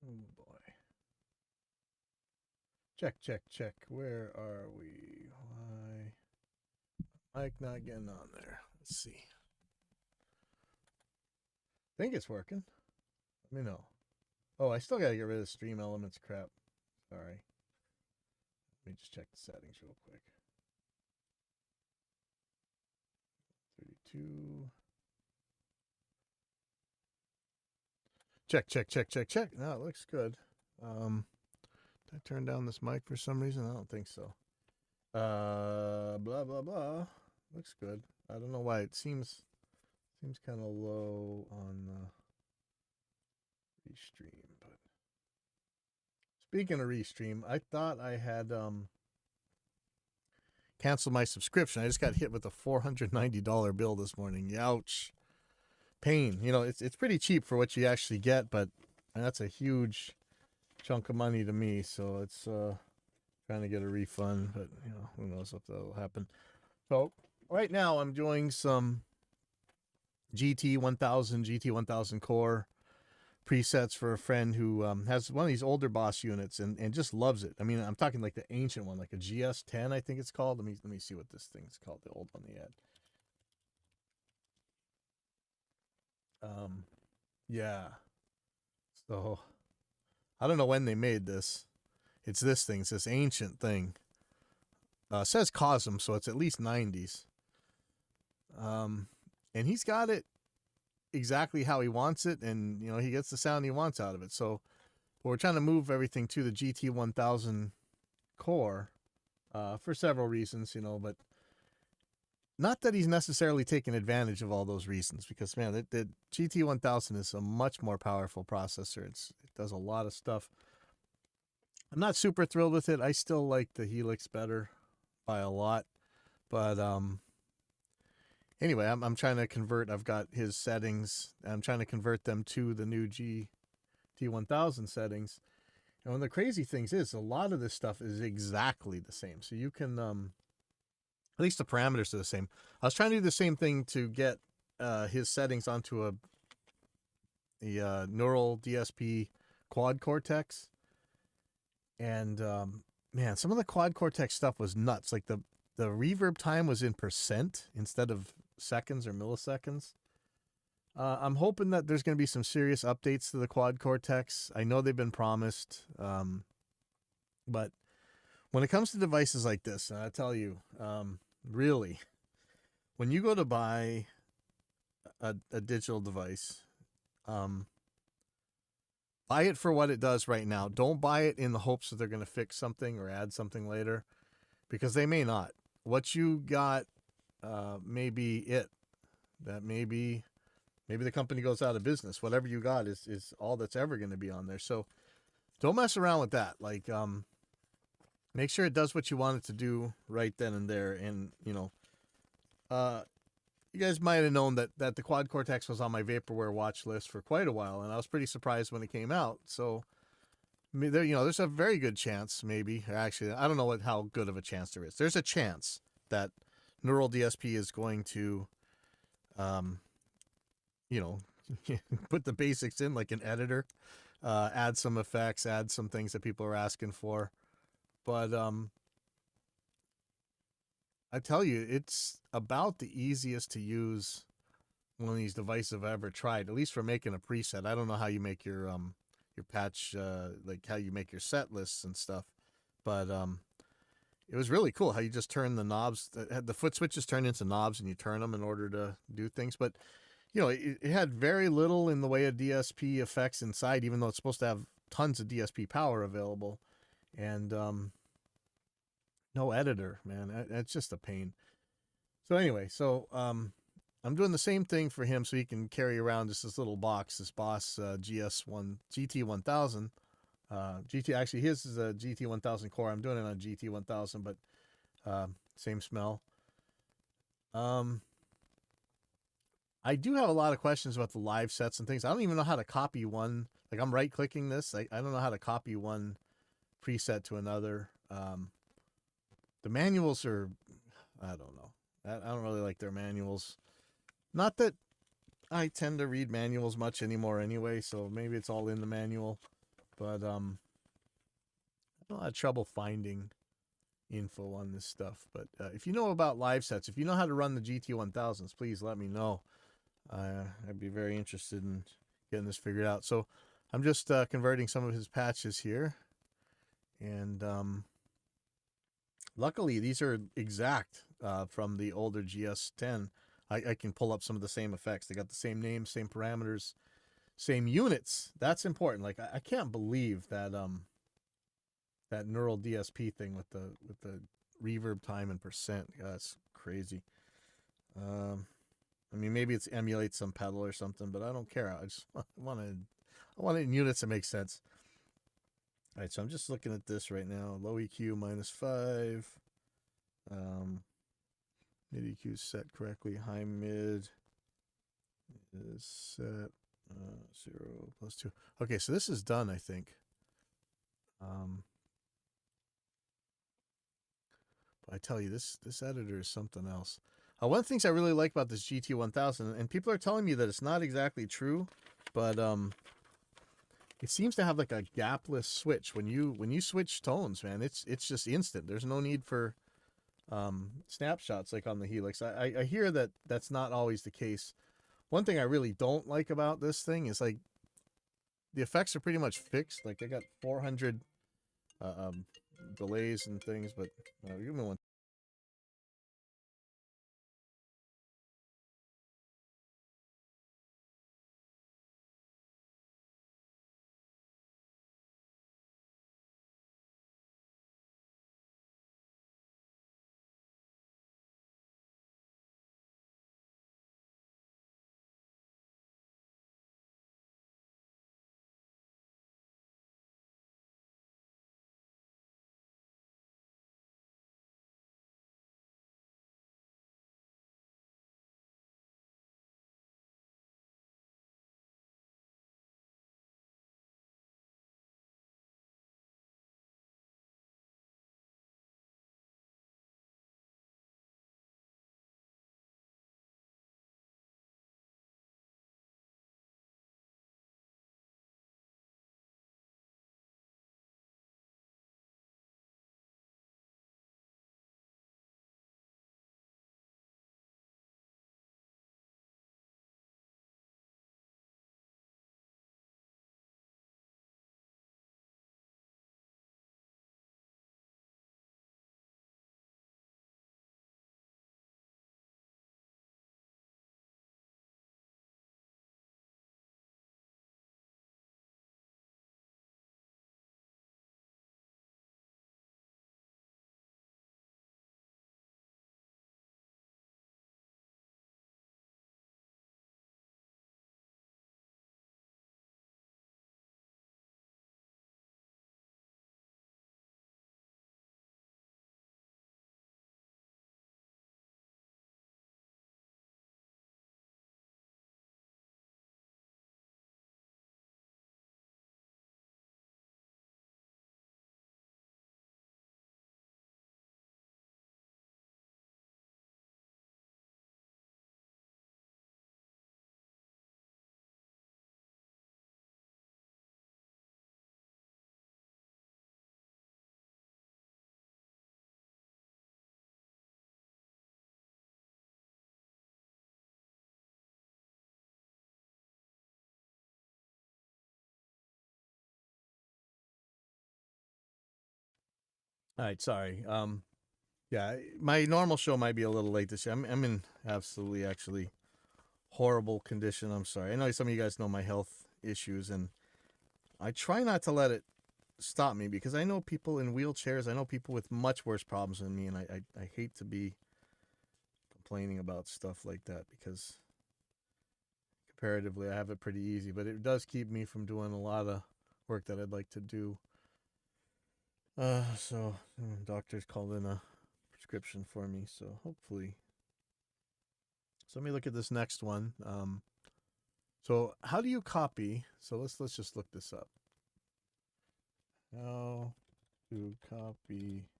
Oh boy. Check, check, check. Where are we? Why? Mike not getting on there. Let's see. I think it's working. Let me know. Oh, I still gotta get rid of stream elements crap. Sorry. Let me just check the settings real quick. 32. Check, check, check, check, check. No, it looks good. Did I turn down this mic for some reason? I don't think so. Blah blah blah. Looks good. I don't know why it seems kind of low on restream. But speaking of restream, I thought I had canceled my subscription. I just got hit with a $490 bill this morning. Ouch. Pain. You know, it's pretty cheap for what you actually get, but that's a huge chunk of money to me. So it's trying to get a refund, but you know, who knows what that'll happen. So right now I'm doing some GT-1000 core presets for a friend who has one of these older boss units and just loves it. I mean, I'm talking like the ancient one, like a GS-10, I think it's called. Let me see what this thing's called, the old one they had. Yeah. So I don't know when they made this. It's this thing. It's this ancient thing. Says Cosm, so it's at least 90s. And he's got it exactly how he wants it, and you know he gets the sound he wants out of it. So we're trying to move everything to the GT-1000 core for several reasons, you know, but not that he's necessarily taken advantage of all those reasons, because man, the GT-1000 is a much more powerful processor. It does a lot of stuff. I'm not super thrilled with it. I still like the Helix better by a lot, but anyway, I'm trying to convert. I've got his settings. I'm trying to convert them to the new GT-1000 settings. And one of the crazy things is a lot of this stuff is exactly the same. So you can, at least the parameters are the same. I was trying to do the same thing to get his settings onto a neural DSP quad cortex. And man, some of the quad cortex stuff was nuts. Like the reverb time was in percent instead of seconds or milliseconds. I'm hoping that there's going to be some serious updates to the quad cortex. I know they've been promised, but when it comes to devices like this, I tell you, really, when you go to buy a digital device, buy it for what it does right now. Don't buy it in the hopes that they're going to fix something or add something later, because they may not. What you got may be it. That maybe the company goes out of business. Whatever you got is all that's ever going to be on there. So don't mess around with that. Like, make sure it does what you want it to do right then and there. And, you know, you guys might have known that the quad cortex was on my vaporware watch list for quite a while, and I was pretty surprised when it came out. So there, you know, there's a very good chance, maybe, or actually, I don't know how good of a chance there is. There's a chance that Neural DSP is going to, you know, put the basics in like an editor, add some effects, add some things that people are asking for. But I tell you, it's about the easiest to use one of these devices I've ever tried, at least for making a preset. I don't know how you make your patch, like how you make your set lists and stuff, but it was really cool how you just turn the knobs. The foot switches turn into knobs, and you turn them in order to do things. But you know, it had very little in the way of DSP effects inside, even though it's supposed to have tons of DSP power available, and no editor, man. It's just a pain. So anyway, so I'm doing the same thing for him so he can carry around just this little box, this Boss GT-1000. Actually, his is a GT-1000 core. I'm doing it on GT-1000, but same smell. I do have a lot of questions about the live sets and things. I don't even know how to copy one. Like, I'm right-clicking this. I don't know how to copy one preset to another. The manuals are, I don't know. I don't really like their manuals. Not that I tend to read manuals much anymore anyway, so maybe it's all in the manual. but I have a lot of trouble finding info on this stuff. But if you know about live sets, if you know how to run the GT-1000s, please let me know. I'd be very interested in getting this figured out. So I'm just converting some of his patches here, and luckily these are exact from the older GS10. I can pull up some of the same effects. They got the same names, same parameters, same units. That's important. Like I can't believe that that neural DSP thing with the reverb time and percent. Yeah, that's crazy. I mean, maybe it's emulates some pedal or something, but I don't care. I just want it in units that make sense. All right, so I'm just looking at this right now. Low EQ -5. Mid EQ is set correctly. High mid is set 0 +2. Okay, so this is done, I think. But I tell you, this editor is something else. One of the things I really like about this GT-1000, and people are telling me that it's not exactly true, but it seems to have like a gapless switch. When you switch tones, man, it's just instant. There's no need for snapshots like on the Helix. I hear that that's not always the case. One thing I really don't like about this thing is like the effects are pretty much fixed. Like I got 400 delays and things, but give me one. All right, sorry. Yeah, my normal show might be a little late this year. I'm in absolutely actually horrible condition. I'm sorry. I know some of you guys know my health issues, and I try not to let it stop me because I know people in wheelchairs. I know people with much worse problems than me, and I hate to be complaining about stuff like that because comparatively I have it pretty easy, but it does keep me from doing a lot of work that I'd like to do. So doctors called in a prescription for me, so hopefully. So let me look at this next one. So how do you copy? So let's just look this up. How to copy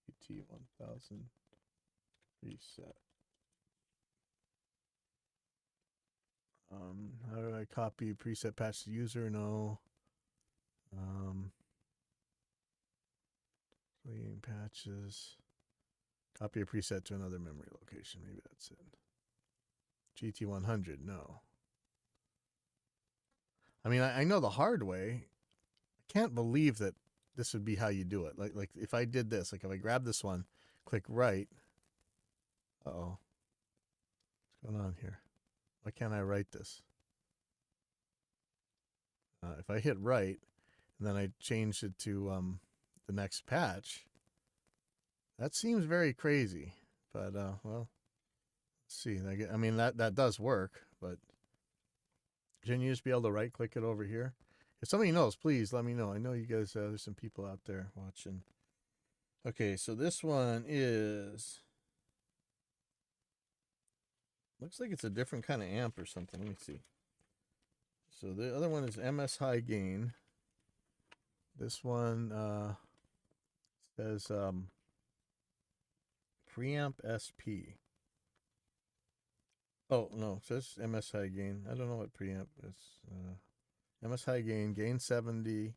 GT-1000 preset. How do I copy preset patch to user? No. Playing patches. Copy a preset to another memory location. Maybe that's it. GT-1000, no. I mean, I know the hard way. I can't believe that this would be how you do it. Like if I did this, like if I grab this one, click right. Uh-oh. What's going on here? Why can't I write this? If I hit right, and then I change it to the next patch, that seems very crazy. But, well, let's see. I mean, that does work, but shouldn't you just be able to right-click it over here? If somebody knows, please let me know. I know you guys, there's some people out there watching. Okay, so this one is... Looks like it's a different kind of amp or something. Let me see. So the other one is MS High Gain. This one says Preamp SP. Oh, no, it says MS High Gain. I don't know what preamp is. MS High Gain, gain 70.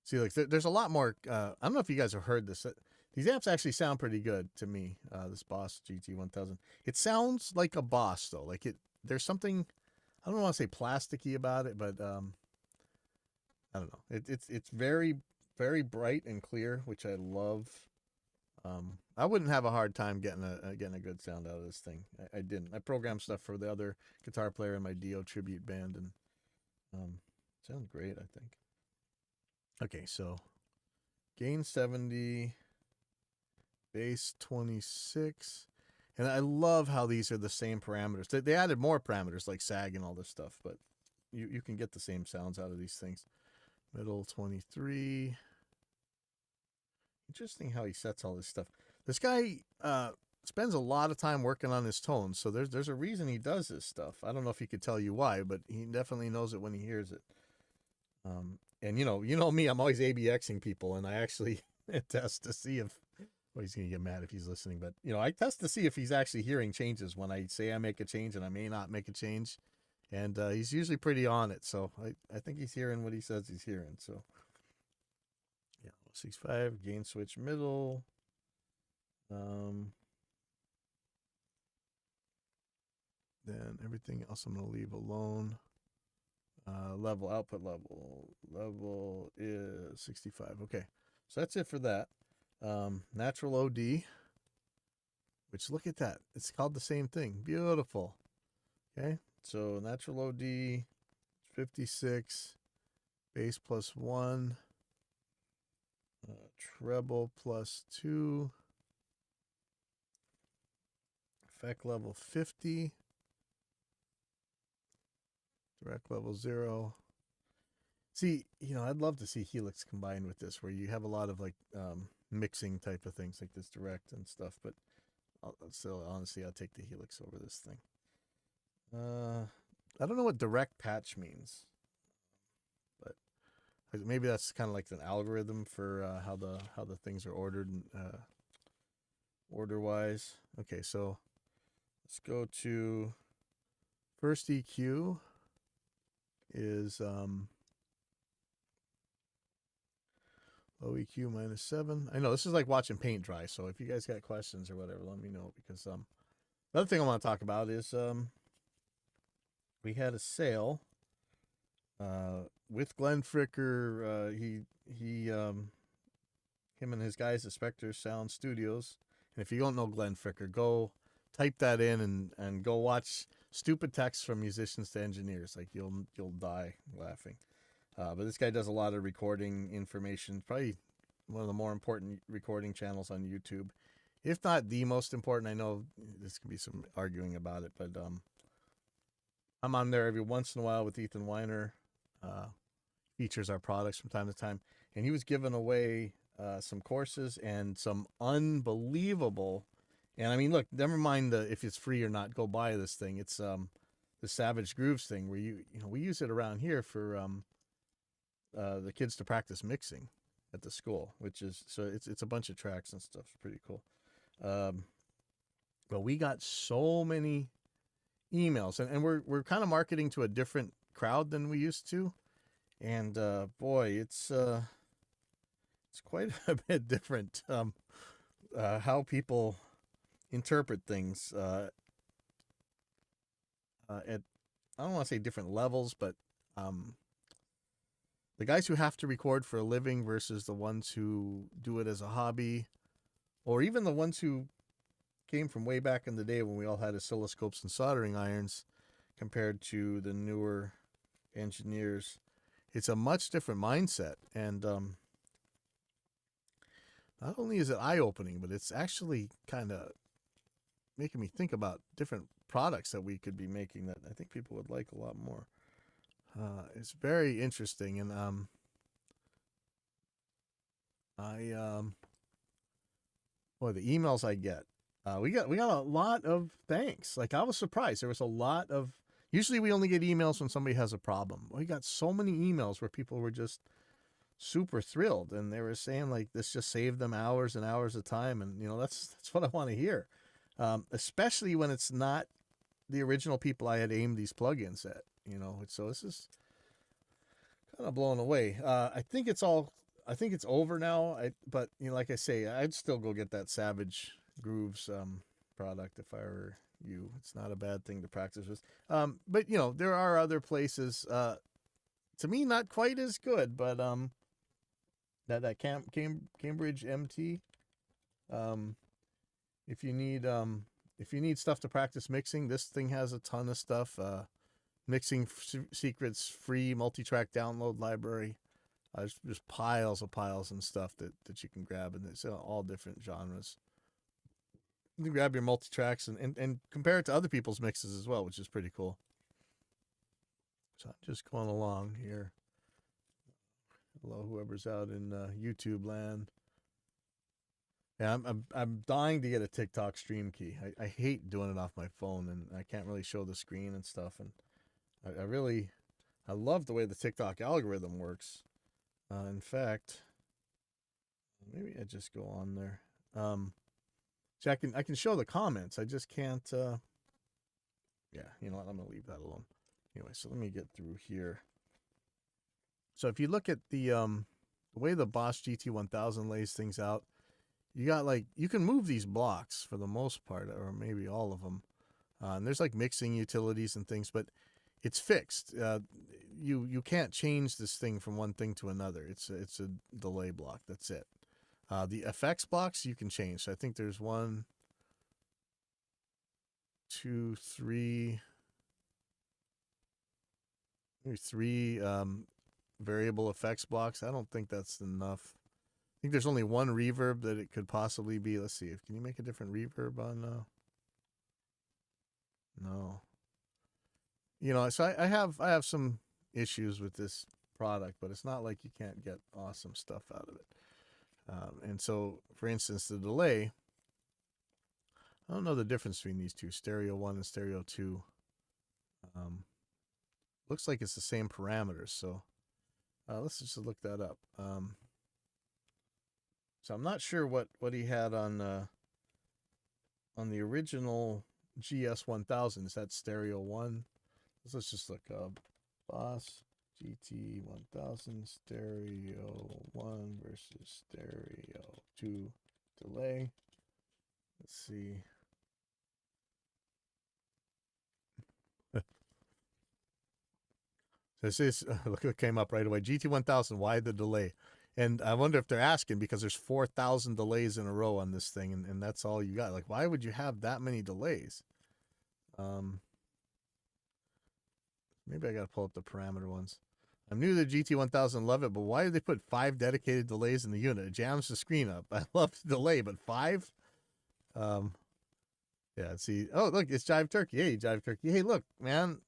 See, like there's a lot more. I don't know if you guys have heard this. These amps actually sound pretty good to me. This Boss GT-1000. It sounds like a Boss though. Like there's something, I don't want to say plasticky about it, but I don't know. It's very, very bright and clear, which I love. I wouldn't have a hard time getting a good sound out of this thing. I didn't. I programmed stuff for the other guitar player in my Dio tribute band, and sounds great, I think. Okay, so gain 70, bass 26, and I love how these are the same parameters. They added more parameters like sag and all this stuff, but you can get the same sounds out of these things. Middle 23. Interesting how he sets all this stuff. This guy spends a lot of time working on his tones, so there's a reason he does this stuff. I don't know if he could tell you why, but he definitely knows it when he hears it. And you know me, I'm always ABXing people, and I actually test to see if, well, he's gonna get mad if he's listening, but I test to see if he's actually hearing changes when I say I make a change, and I may not make a change, and he's usually pretty on it. So I think he's hearing what he says he's hearing. So yeah, 65 gain switch middle. Then everything else I'm gonna leave alone. Level, output level is 65. Okay, so that's it for that. Natural OD, which, look at that, it's called the same thing. Beautiful. Okay, so natural OD 56, bass +1, treble +2, effect level 50, direct level 0. See, I'd love to see Helix combined with this, where you have a lot of like mixing type of things like this direct and stuff, but still, honestly, I'll take the Helix over this thing. I don't know what direct patch means, but maybe that's kind of like an algorithm for how the things are ordered order wise. Okay, so let's go to first EQ is low EQ -7. I know this is like watching paint dry, so if you guys got questions or whatever, let me know, because another thing I want to talk about is we had a sale with Glenn Fricker. Him and his guys at Spectre Sound Studios. And if you don't know Glenn Fricker, go type that in and go watch stupid texts from musicians to engineers. Like you'll die laughing. But this guy does a lot of recording information. Probably one of the more important recording channels on YouTube, if not the most important. I know this could be some arguing about it, but I'm on there every once in a while with Ethan Weiner. Features our products from time to time, and he was giving away some courses and some unbelievable. And I mean, look, never mind if it's free or not, go buy this thing. It's the Savage Grooves thing, where we use it around here for the kids to practice mixing at the school, which is, so it's a bunch of tracks and stuff. It's pretty cool. But we got so many emails, and we're kind of marketing to a different crowd than we used to. And boy, it's quite a bit different how people interpret things at, I don't want to say different levels, but um, the guys who have to record for a living versus the ones who do it as a hobby, or even the ones who came from way back in the day when we all had oscilloscopes and soldering irons compared to the newer engineers. It's a much different mindset. And not only is it eye opening, but it's actually kind of making me think about different products that we could be making that I think people would like a lot more. It's very interesting. And I boy, the emails I get, we got a lot of thanks. Like, I was surprised. There was a lot of. Usually we only get emails when somebody has a problem. We got so many emails where people were just super thrilled, and they were saying like this just saved them hours and hours of time, and that's what I want to hear, especially when it's not the original people I had aimed these plugins at. So this is kind of blown away. I think it's over now. But like I say, I'd still go get that Savage Grooves product if I were you. It's not a bad thing to practice with. But there are other places. To me, not quite as good, but that Cambridge MT. Um, if you need stuff to practice mixing, this thing has a ton of stuff. Mixing secrets, free multi-track download library. Just piles and stuff that you can grab, and it's all different genres. You can grab your multi-tracks and compare it to other people's mixes as well, which is pretty cool. So I'm just going along here. Hello, whoever's out in YouTube land. Yeah, I'm dying to get a TikTok stream key. I hate doing it off my phone, and I can't really show the screen and stuff. And I love the way the TikTok algorithm works. In fact, maybe I just go on there. So I can show the comments. I just can't. Yeah, you know what? I'm gonna leave that alone. Anyway, so let me get through here. So if you look at the way the Boss GT-1000 lays things out, you got you can move these blocks for the most part, or maybe all of them. And there's mixing utilities and things, but it's fixed. You can't change this thing from one thing to another. It's a delay block. That's it. The effects blocks you can change. So I think there's 1, 2, 3, maybe 3 variable effects blocks. I don't think that's enough. I think there's only one reverb that it could possibly be. Let's see. Can you make a different reverb on? No. So I have some issues with this product, but it's not like you can't get awesome stuff out of it. And so, for instance, the delay, I don't know the difference between these two, stereo 1 and stereo 2. Looks like it's the same parameters, so let's just look that up. So I'm not sure what he had on the original GS-1000. Is that stereo 1? Let's just look up Boss GT-1000 stereo 1 versus stereo 2 delay. Let's see. This is look what came up right away. GT-1000. Why the delay? And I wonder if they're asking because there's 4,000 delays in a row on this thing, and that's all you got. Why would you have that many delays? Maybe I got to pull up the parameter ones. I'm new to the GT-1000, love it, but why did they put 5 dedicated delays in the unit? It jams the screen up. I love the delay, but 5? Yeah, see. Oh, look, it's Jive Turkey. Hey, Jive Turkey. Hey, look, man.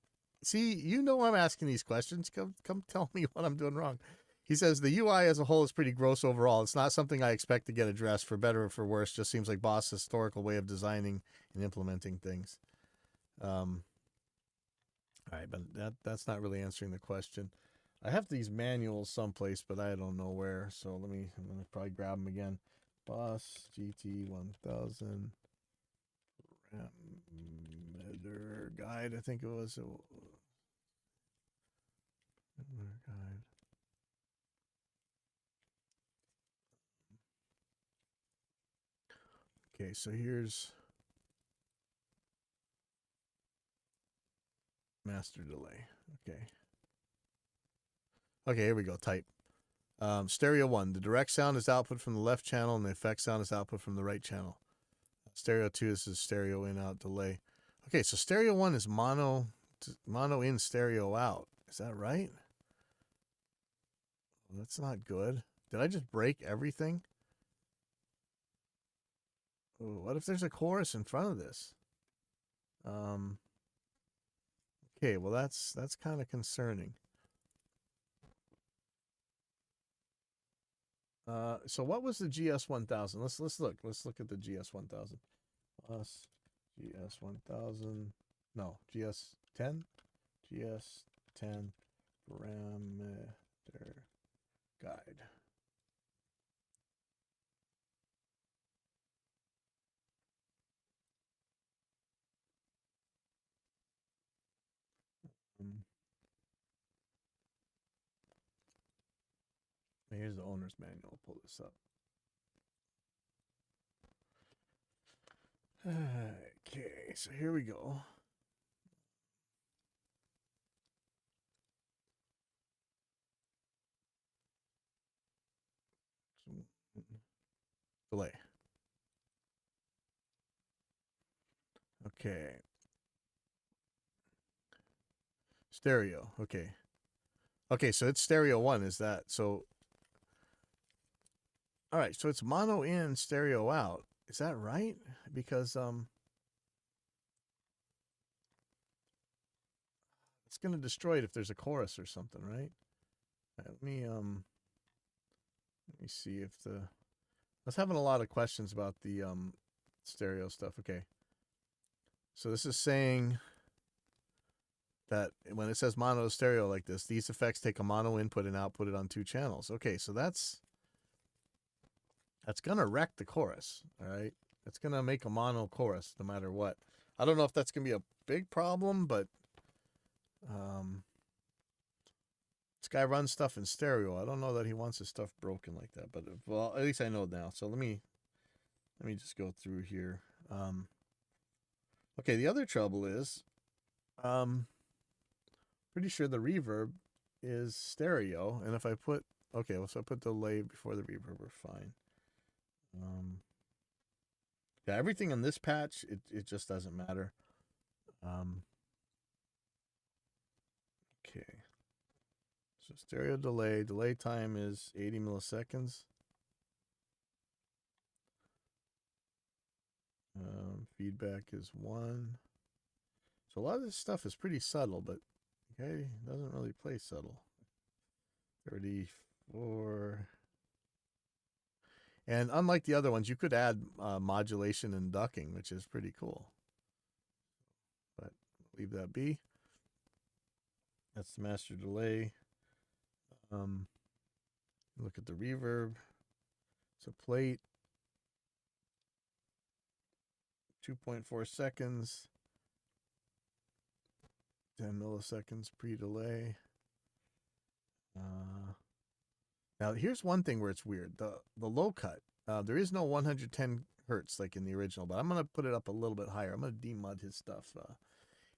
See, I'm asking these questions. Come tell me what I'm doing wrong. He says the UI as a whole is pretty gross overall. It's not something I expect to get addressed, for better or for worse. Just seems like Boss' historical way of designing and implementing things. All right, but that's not really answering the question. I have these manuals someplace, but I don't know where. So I'm gonna probably grab them again. Boss GT-1000 parameter guide. I think it was. Guide. Okay, so here's master delay. Okay. Okay, here we go. Type. Stereo 1. The direct sound is output from the left channel and the effect sound is output from the right channel. Stereo 2, this is stereo in out delay. Okay, so stereo 1 is mono in, stereo out. Is that right? Well, that's not good. Did I just break everything? Ooh, what if there's a chorus in front of this? Okay, well that's kind of concerning. So what was the GS-1000? Let's look. Let's look at the GS-1000. Plus GS-1000. No, GS-10. GS-10 parameter guide. Here's the owner's manual. I'll pull this up. Okay, so here we go. Delay. Okay. Stereo. Okay. Okay, so it's stereo 1. Is that so? All right, so it's mono in, stereo out. Is that right? Because it's going to destroy it if there's a chorus or something, right? Let me see if the I was having a lot of questions about the stereo stuff. Okay. So this is saying that when it says mono stereo like this, these effects take a mono input and output it on 2 channels. Okay, so that's going to wreck the chorus, all right? It's going to make a mono chorus no matter what. I don't know if that's going to be a big problem, but this guy runs stuff in stereo. I don't know that he wants his stuff broken like that, but well, at least I know now. So let me just go through here. Okay, the other trouble is pretty sure the reverb is stereo, and if I put okay, well, so I put delay before the reverb, we're fine. Yeah, everything in this patch, it just doesn't matter. Okay. So stereo delay time is 80 milliseconds. Feedback is 1. So a lot of this stuff is pretty subtle, but okay, doesn't really play subtle. 34. And unlike the other ones, you could add modulation and ducking, which is pretty cool. But leave that be. That's the master delay. Look at the reverb. It's a plate. 2.4 seconds. 10 milliseconds pre-delay. Now, here's one thing where it's weird. The low cut. There is no 110 hertz like in the original, but I'm going to put it up a little bit higher. I'm going to demud his stuff.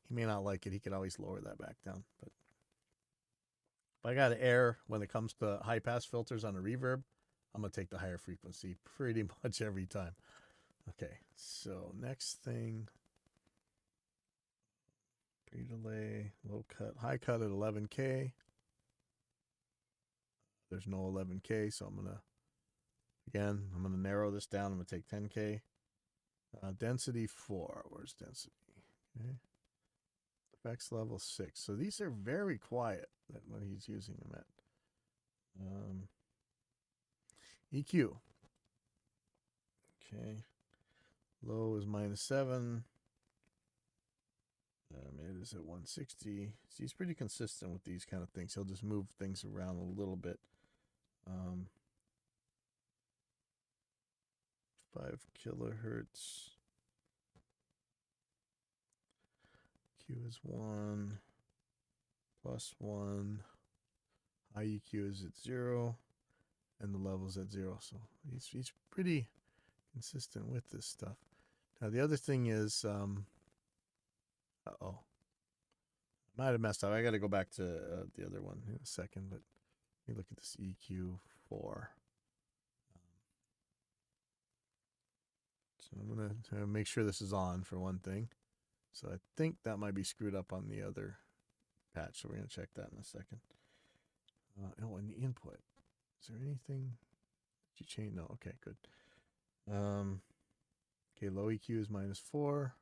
He may not like it. He could always lower that back down. But if I got to err when it comes to high-pass filters on a reverb, I'm going to take the higher frequency pretty much every time. Okay, so next thing. Pre-delay, low cut, high cut at 11K. There's no 11K, so I'm going to narrow this down. I'm going to take 10K. Density 4. Where's density? Okay. Effects level 6. So these are very quiet when he's using them at. EQ. Okay. Low is -7. It is at 160. So he's pretty consistent with these kind of things. He'll just move things around a little bit. 5 kilohertz. Q is 1. +1. High EQ is at 0. And the level's at 0. So he's pretty consistent with this stuff. Now the other thing is, uh-oh. Might have messed up. I got to go back to the other one in a second, but let me look at this EQ4. So I'm going to make sure this is on for one thing. So I think that might be screwed up on the other patch. So we're going to check that in a second. Oh, and the input. Is there anything? Did you change? No. Okay, good. Okay, low EQ is -4.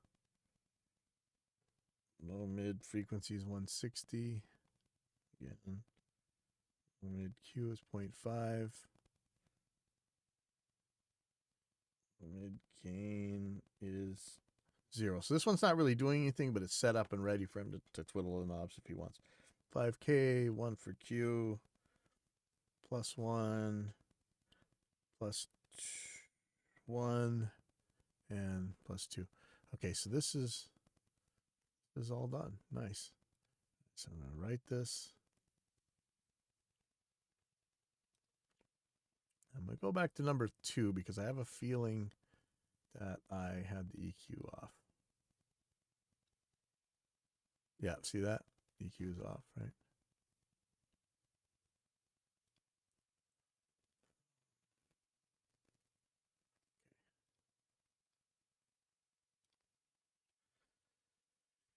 Low mid frequency is 160. Again, low mid Q is 0.5. Mid gain is 0. So this one's not really doing anything, but it's set up and ready for him to twiddle the knobs if he wants. 5K, 1 for Q, +1, +1, and +2. Okay, so this is all done. Nice. So I'm going to write this. I'm going to go back to number 2 because I have a feeling that I had the EQ off. Yeah, see that? EQ is off, right?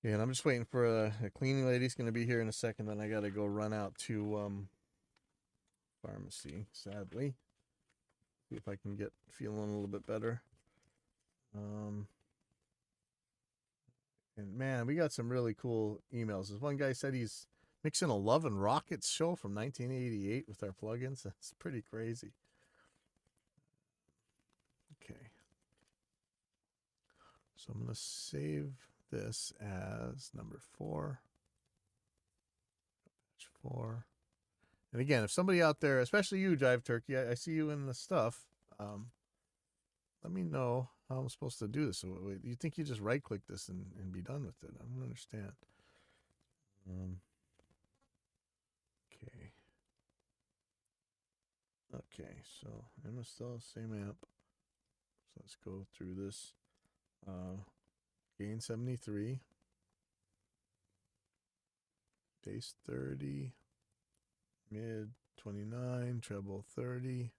Yeah, and I'm just waiting for a cleaning lady's going to be here in a second. Then I got to go run out to pharmacy, sadly. See if I can get feeling a little bit better. And man, we got some really cool emails. This one guy said he's mixing a Love and Rockets show from 1988 with our plugins. That's pretty crazy. Okay. So I'm going to save this as number 4. Patch 4. And again, if somebody out there, especially you, Jive Turkey, I see you in the stuff. Let me know how I'm supposed to do this. So you think you just right-click this and be done with it? I don't understand. Okay. Okay, so I'm still same amp. So let's go through this. Gain 73. Bass 30. Mid 29. Treble 30.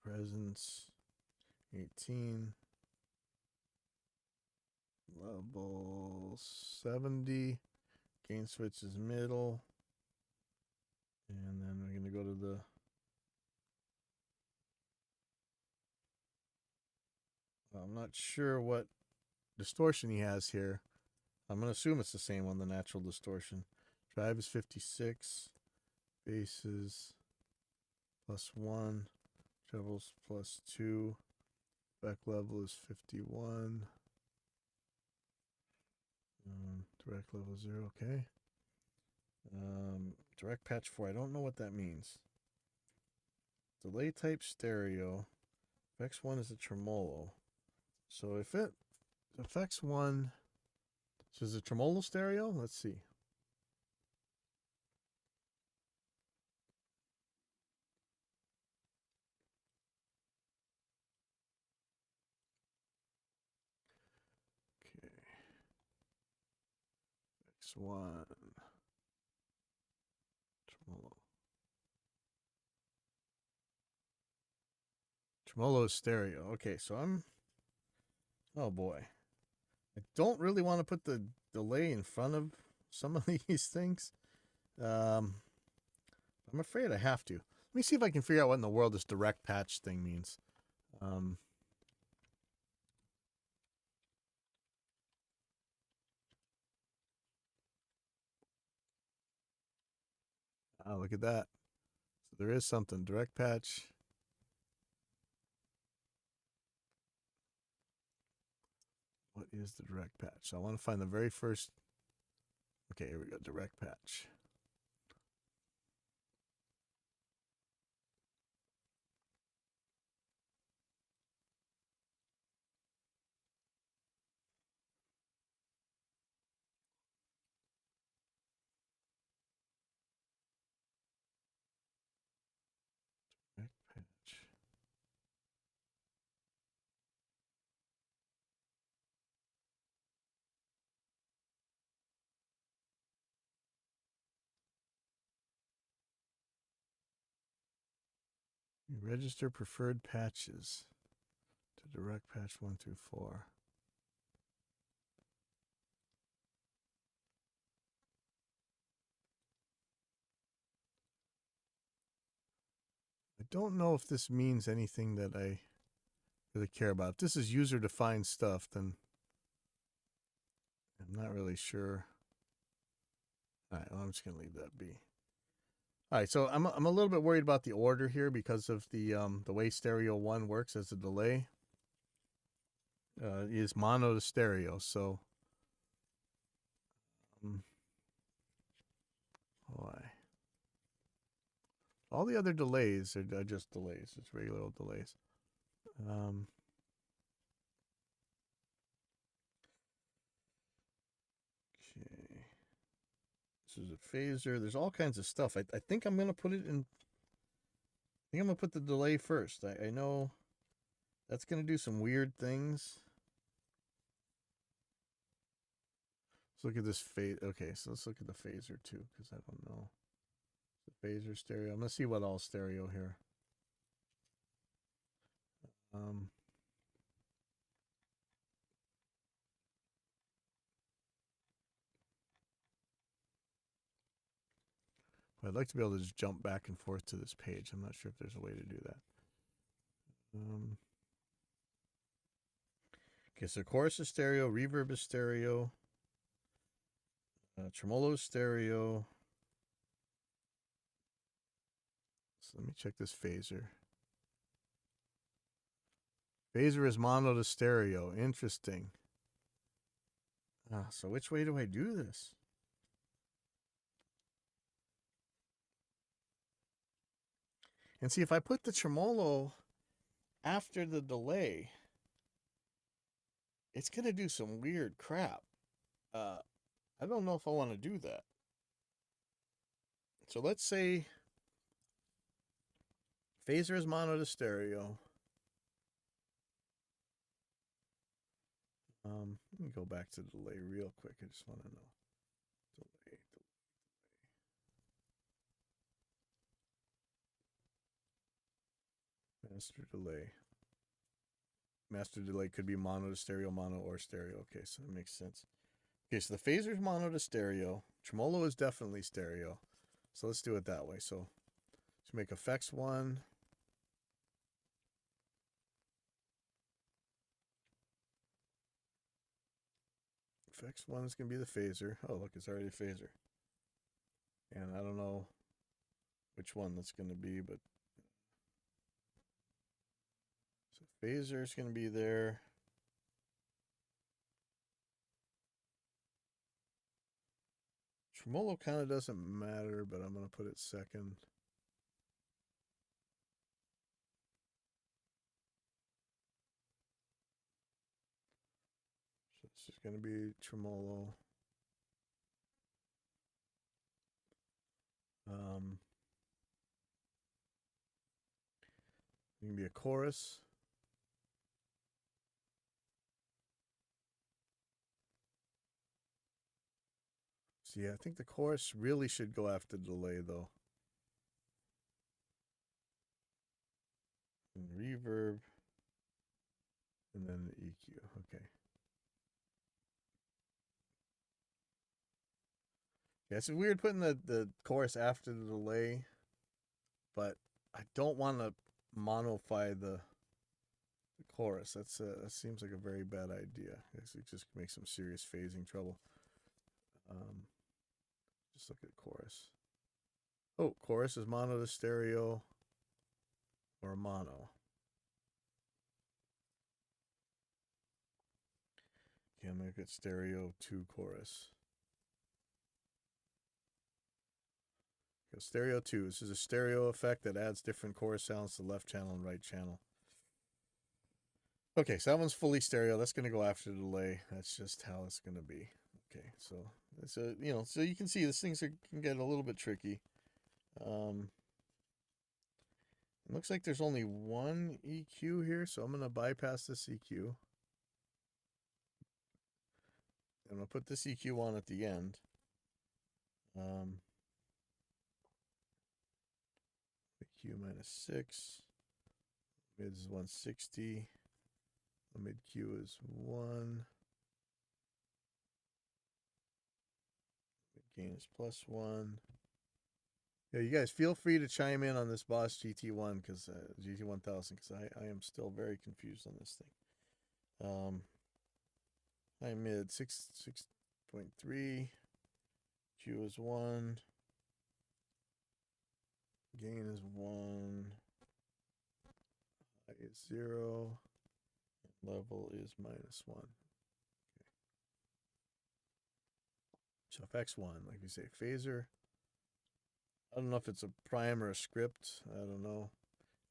Presence 18. Level 70. Gain switch is middle. And then we're going to go to the I'm not sure what distortion he has here. I'm going to assume it's the same one, the natural distortion. Drive is 56. Bass is +1. Trebles +2. Back level is 51. Direct level 0, okay. Direct patch 4, I don't know what that means. Delay type stereo. X1 is a tremolo. So if it affects one, so is it tremolo stereo? Let's see. Okay. X1. Tremolo. Tremolo is stereo. Okay, so oh boy. I don't really want to put the delay in front of some of these things. I'm afraid I have to. Let me see if I can figure out what in the world this direct patch thing means. Oh, look at that. So there is something. Direct patch. What is the direct patch? So I want to find the very first. Okay, here we go. Direct patch. Direct patch. You register preferred patches to direct patch 1 through 4. I don't know if this means anything that I really care about. If this is user-defined stuff, then I'm not really sure. All right, well, I'm just going to leave that be. All right, so I'm a little bit worried about the order here because of the way stereo 1 works as a delay. Is mono to stereo, so why? All the other delays are just delays. It's regular old delays. Okay. This is a phaser. There's all kinds of stuff. I think I'm going to put it in. I think I'm going to put the delay first. I know that's going to do some weird things. Let's look at this phase. Okay, so let's look at the phaser too, because I don't know. The phaser stereo. I'm going to see what all stereo here. I'd like to be able to just jump back and forth to this page. I'm not sure if there's a way to do that. Okay, so chorus is stereo, reverb is stereo, tremolo is stereo. So let me check this phaser. Phaser is mono to stereo. Interesting. So which way do I do this? And see, if I put the tremolo after the delay, it's going to do some weird crap. I don't know if I want to do that. So let's say phaser is mono to stereo. Let me go back to the delay real quick. I just want to know. Delay. Master delay. Master delay could be mono to stereo, mono or stereo. Okay, so that makes sense. Okay, so the phaser is mono to stereo. Tremolo is definitely stereo. So let's do it that way. So let's make effects 1. Effects 1 is going to be the phaser. Oh, look, it's already a phaser. And I don't know which one that's going to be, but so phaser is going to be there. Tremolo kind of doesn't matter, but I'm going to put it second. So this is going to be tremolo. It can be a chorus. So yeah, I think the chorus really should go after the delay though. And reverb. And then the EQ. Okay. Yeah, it's weird putting the chorus after the delay, but I don't want to monofy the chorus. That seems like a very bad idea. It just makes some serious phasing trouble. Just look at chorus. Oh, chorus is mono to stereo or mono. Okay, I'm going to get stereo to chorus. Okay, stereo 2. This is a stereo effect that adds different chorus sounds to left channel and right channel. Okay, so that one's fully stereo. That's going to go after the delay. That's just how it's going to be. Okay, so it's a, so you can see these things can get a little bit tricky. It looks like there's only one EQ here, so I'm going to bypass this EQ. I'm going to put this EQ on at the end. EQ -6. Mid is 160. The mid Q is 1. Mid gain is +1. Yeah, you guys feel free to chime in on this Boss GT1 because GT-1000 because I am still very confused on this thing. High mid 6.3. Q is 1. Gain is 1. High is 0. Level is -1. Okay. So if X1, like we say, phaser. I don't know if it's a prime or a script. I don't know.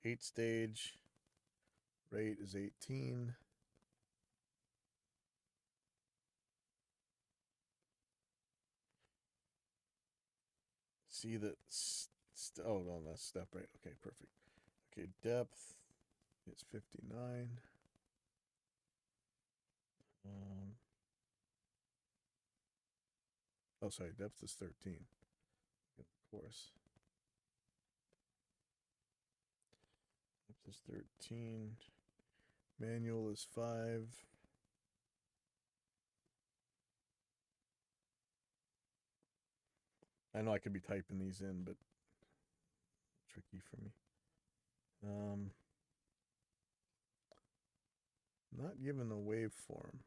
8 stage. Rate is 18. See that. Oh, no, that's step rate. Okay, perfect. Okay, depth is 59. Oh, sorry, depth is 13. Of course. Depth is 13. Manual is 5. I know I could be typing these in, but tricky for me. Not given a waveform.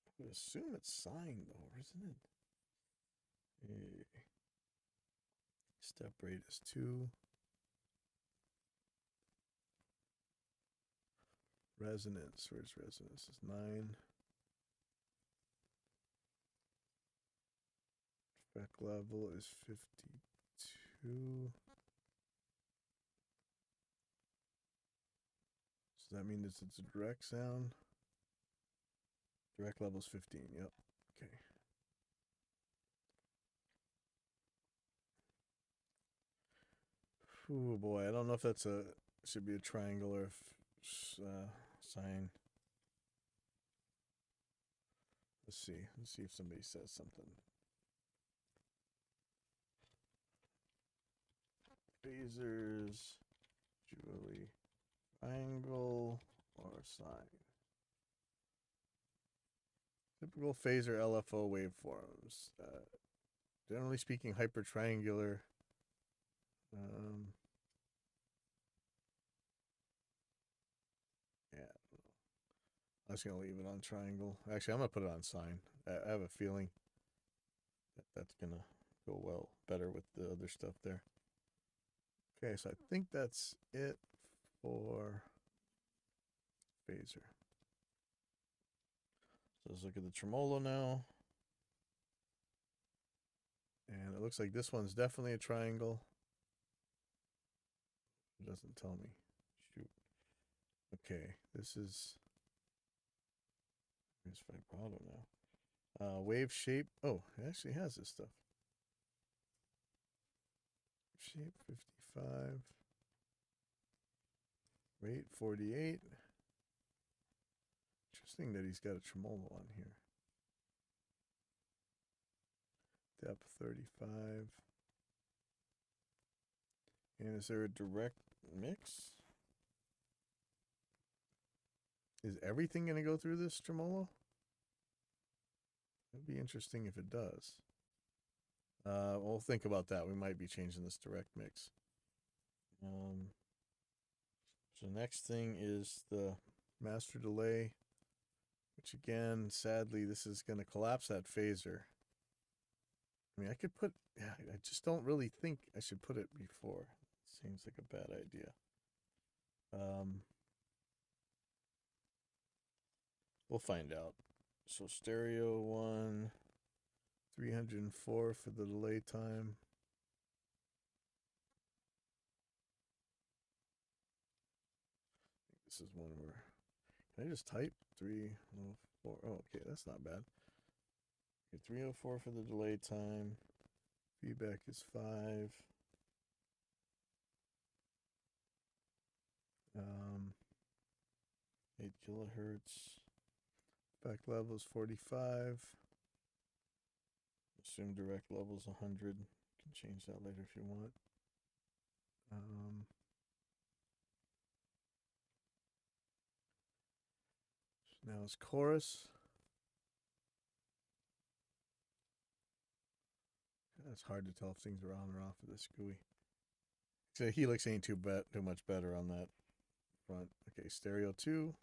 I would assume it's sine though, isn't it? Step rate is 2. Resonance, where's resonance? Is 9. Spec level is 52. Does that mean it's a direct sound? Direct level is 15. Yep. Okay. Oh boy, I don't know if that's should be a triangle or if sine. Let's see. Let's see if somebody says something. Phasers, Julie, triangle or sine. Typical phaser LFO waveforms. Generally speaking, hypertriangular. Yeah, I was gonna leave it on triangle. Actually, I'm gonna put it on sine. I have a feeling that that's gonna go well better with the other stuff there. Okay, so I think that's it for phaser. So let's look at the tremolo now. And it looks like this one's definitely a triangle. It doesn't tell me. Shoot. Okay, this is. Here's vibrato now. Wave shape. Oh, it actually has this stuff. Shape 55. Rate 48. Interesting that he's got a tremolo on here. Depth 35. And is there a direct mix? Is everything going to go through this tremolo? It'd be interesting if it does. We'll think about that. We might be changing this direct mix. So next thing is the master delay, which again, sadly, this is going to collapse that phaser. I mean, I could put, yeah, I just don't really think I should put it before. It seems like a bad idea. We'll find out. So stereo 1, 304 for the delay time. This is one where, can I just type 304? Oh, okay, that's not bad. Okay, 304 for the delay time. Feedback is 5. 8 kilohertz. Back level is 45. Assume direct level is 100. You can change that later if you want. Now it's chorus. It's hard to tell if things are on or off of this GUI. So Helix ain't too much better on that front. Okay, stereo 2.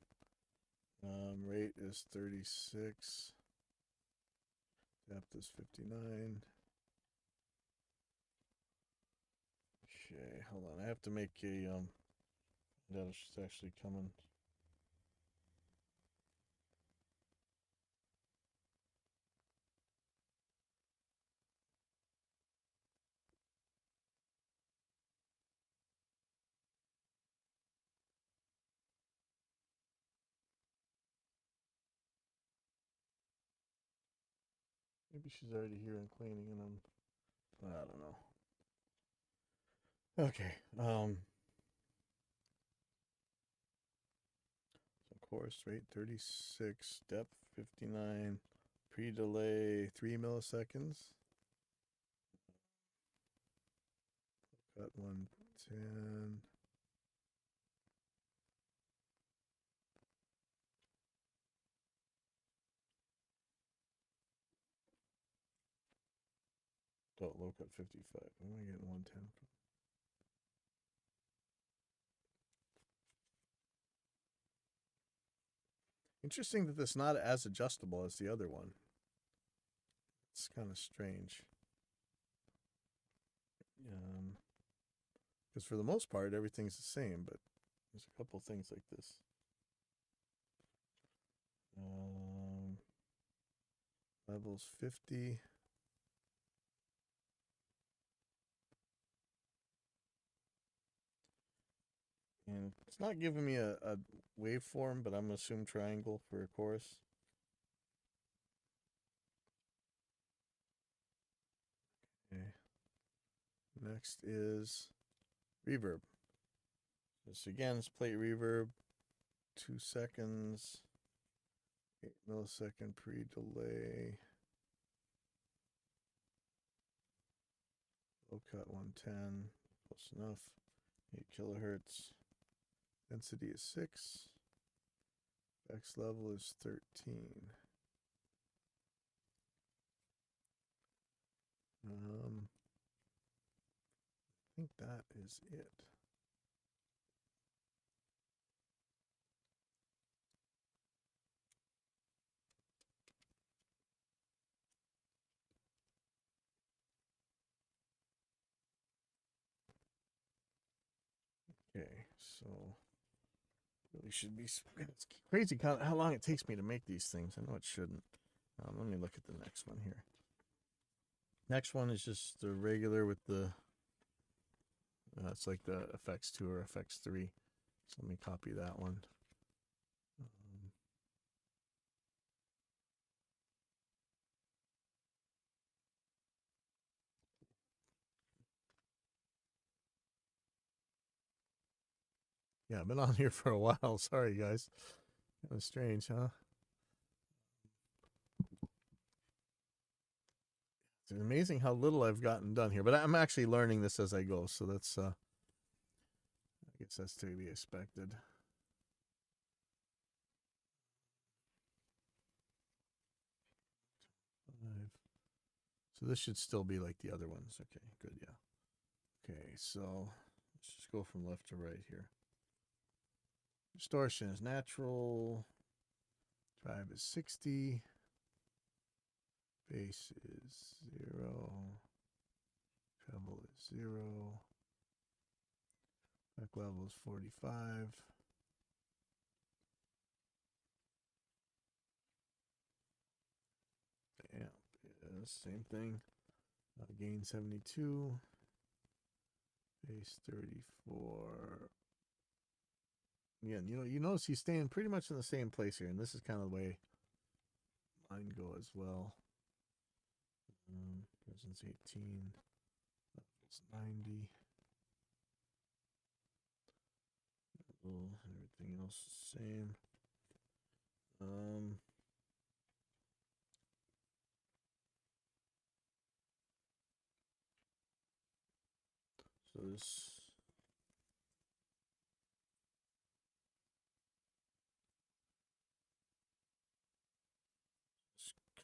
Rate is 36. Depth is 59. Okay, hold on. I have to make a that's actually coming. Maybe she's already here and cleaning, and I don't know. Okay. So chorus rate 36, depth 59, pre-delay 3 milliseconds. Cut 110. Low cut 55. Where am I getting 110 from? Interesting that this not as adjustable as the other one. It's kind of strange. Because for the most part, everything's the same, but there's a couple things like this. Levels 50. And it's not giving me a waveform, but I'm going to assume triangle for a chorus. Okay. Next is reverb. This again is plate reverb. 2 seconds. 8 millisecond pre-delay. Low cut 110. Close enough. 8 kilohertz. Density is 6. X level is 13. I think that is it. Okay, so really should be. It's crazy how long it takes me to make these things. I know it shouldn't. Let me look at the next one here. Next one is just the regular with the. It's like the FX2 or FX3. So let me copy that one. Yeah, I've been on here for a while. Sorry, guys. Kind of strange, huh? It's amazing how little I've gotten done here, but I'm actually learning this as I go, so that's I guess that's to be expected. So this should still be like the other ones. Okay, good, yeah. Okay, so let's just go from left to right here. Distortion is natural. Drive is 60. Bass is 0. Treble is 0. Back level is 45. The amp is same thing. Gain 72. Bass 34. Again, you notice he's staying pretty much in the same place here, and this is kind of the way mine go as well. Presence 18. Levels 90. Everything else is the same. So this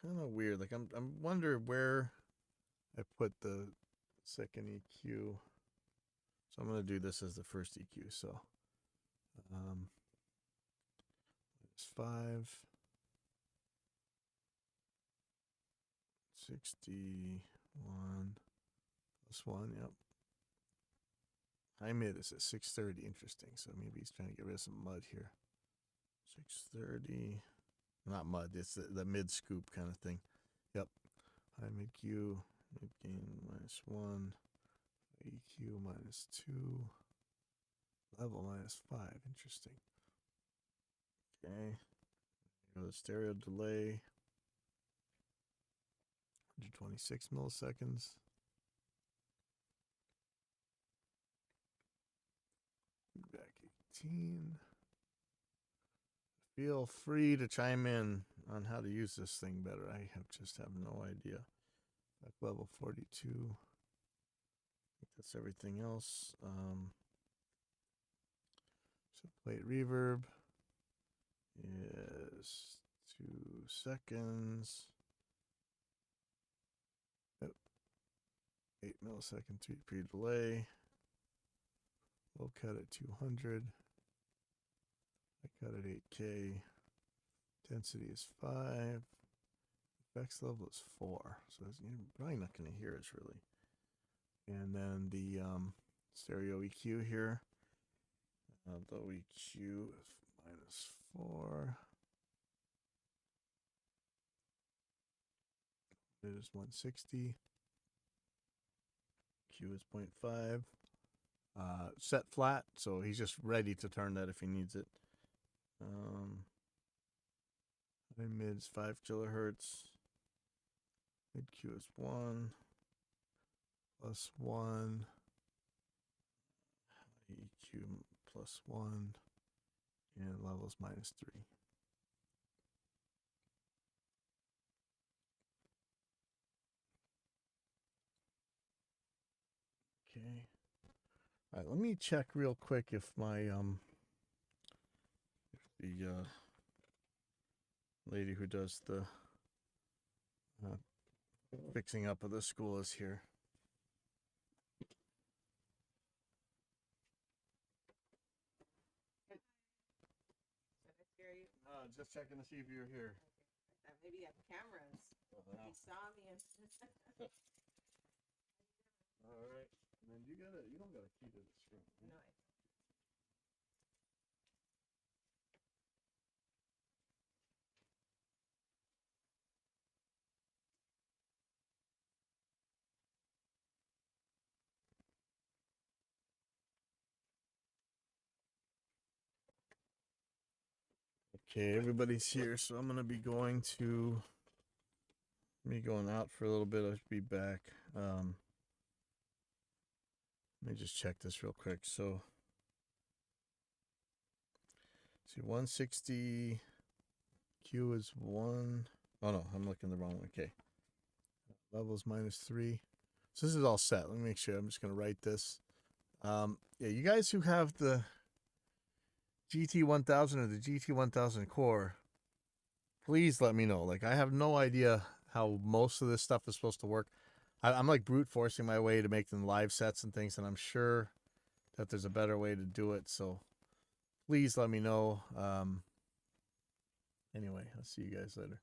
kind of weird. Like I'm wonder where I put the second EQ. So I'm gonna do this as the first EQ. So it's 5, 61 plus 1. Yep. High mid is at 630. Interesting. So maybe he's trying to get rid of some mud here. 630. Not mud. It's the mid scoop kind of thing. Yep. High mid Q. Mid gain -1. EQ -2. Level -5. Interesting. Okay. Go to stereo delay. 126 milliseconds. Feedback 18. Feel free to chime in on how to use this thing better. I just have no idea. Back level 42. I think that's everything else. So plate reverb is 2 seconds. Yep. 8 millisecond pre-delay. We'll cut at 200. I cut at 8K. Density is 5. Effects level is 4. So you're probably not going to hear us really. And then the stereo EQ here. Low EQ is -4. It is 160. Q is 0.5. Set flat, so he's just ready to turn that if he needs it. High mid is 5 kilohertz. Mid Q is 1 plus 1. High EQ plus 1. And level is -3. Okay. All right, let me check real quick if my if the lady who does the fixing up of the school is here. Should I scare you? Just checking to see if you're here. Maybe you have cameras. No. You saw me. All right. And then you don't got a key to this room. Right? No, Okay, everybody's here, so I'm gonna be going out for a little bit. I'll be back. Let me just check this real quick. So, see, 160 Q is 1. Oh no, I'm looking the wrong way. Okay, levels -3. So this is all set. Let me make sure. I'm just gonna write this. Yeah, you guys who have the GT-1000 or the GT-1000 core, please let me know. Like, I have no idea how most of this stuff is supposed to work. I'm like brute forcing my way to make them live sets and things, and I'm sure that there's a better way to do it. So please let me know. Anyway, I'll see you guys later.